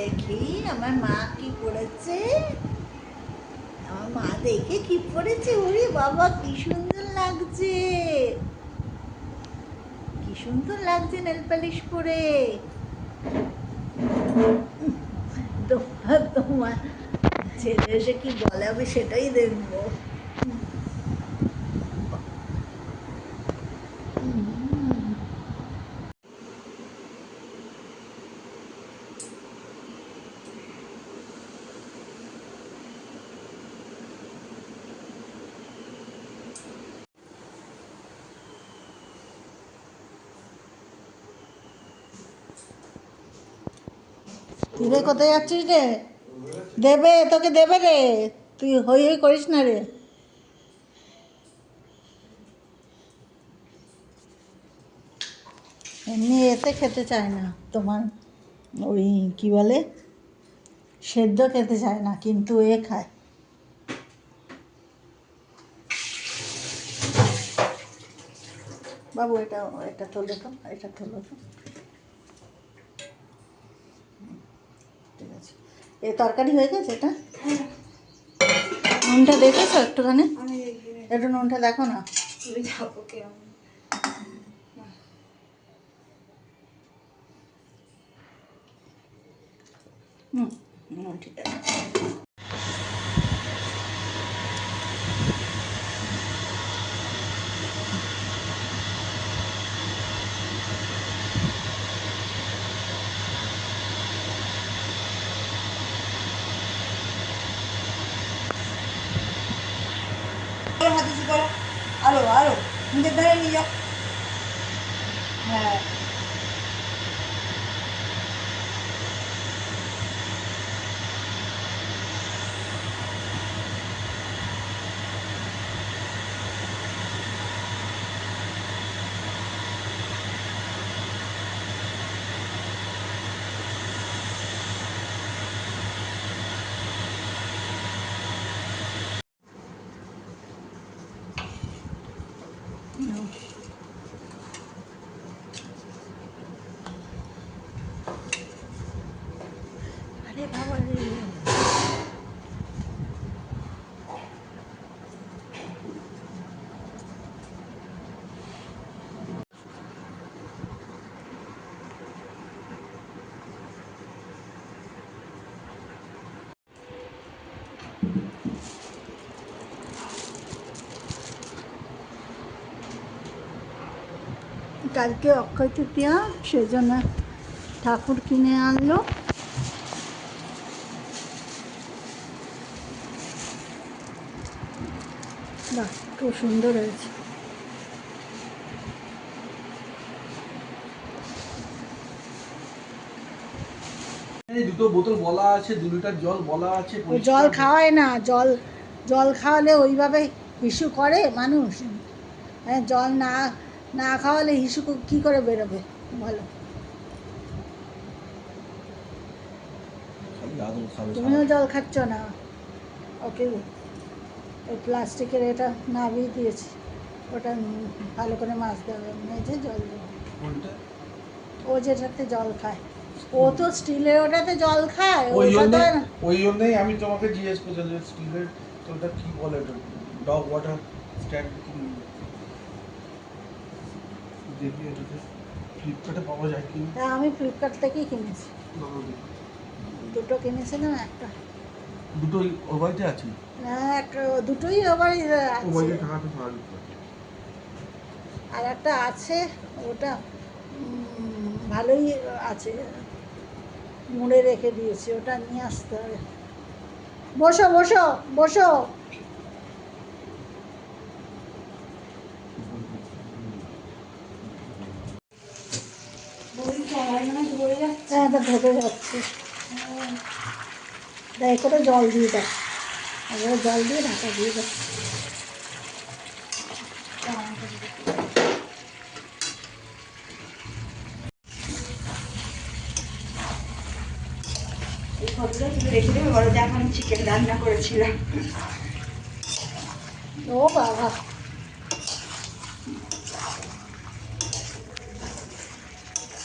দেখি আমার মা কি করেছে। আমার মা দেখে কি পড়েছে। ওরে বাবা কি সুন্দর লাগছে, কি সুন্দর লাগছে নেল পালিশ পরে। তোমার ছেলে এসে কি বলে আমি সেটাই দেখবো। তুই রে কোথায় যাচ্ছিস রে? দেবে তোকে দেবে রে, তুই হই হই করিস না রে। এমনি এতে খেতে চায় না তোমার, ওই কি বলে সেদ্ধ খেতে চায় না, কিন্তু এ খায়। বাবু এটা এটা তোলো তো, এটা তোলো তো। ঠিক আছে, এ তরকারি হয়ে গেছে। এটা নুনটা দেখেছো একটুখানি? একটু নুনটা দেখো না। নুন ঠিক আছে। আরো আরো নিজের ধারে নিয়ে যাও। হ্যাঁ আরে বাবা রে, কালকে অক্ষয় তৃতীয়া, সেজন্য ঠাকুর কিনে আনলো। বাহ খুব সুন্দর হয়েছে। দুটো বোতল বলা আছে, 2 লিটার জল বলা আছে। ও জল খাওয়ায় না, জল জল খাওয়ালে ওইভাবে হিসু করে মানুষ। হ্যাঁ জল না না খাওয়ালে হিসু কী করে বেরোবে বলো? তুমিও জল খাচ্ছ না। ওকে ওই প্লাস্টিকের এটা নামিয়ে দিয়েছি, ওটা ভালো করে মাজতে হবে, মেজে জল দেবে। ও যেটাতে জল খায়, ও তো স্টিলের ওটাতে জল খায়। ওই জন্যই আমি তোমাকে জিজ্ঞেস করছি যে স্টিলের ওটা কি বলে, ওটা ডগ ওয়াটার স্ট্যান্ড কি দেখি এটাতে ফ্লিপকার্টে পাওয়া যায় কি? হ্যাঁ আমি ফ্লিপকার্ট থেকেই কিনেছি, দুটো কিনেছিলাম। একটা দুটোই ওর বাড়িতে আছে? হ্যাঁ একটা দুটোই আবার আছে, আর একটা আছে ওটা ভালোই আছে, মুড়ে রেখে দিয়েছি, ওটা নিয়ে আসতে হবে। বসো বসো বসো। হ্যাঁ এটা ধরে যাচ্ছে, দেখ করে জল দিয়ে দেয়, এবার জল দিয়ে ঢাকা দিয়ে দেয়। এই ফটোটা তুমি রেখে দেবে, বলো যে এখন চিকেন রান্না করেছিলাম। ও বাবা,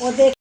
ও দেখ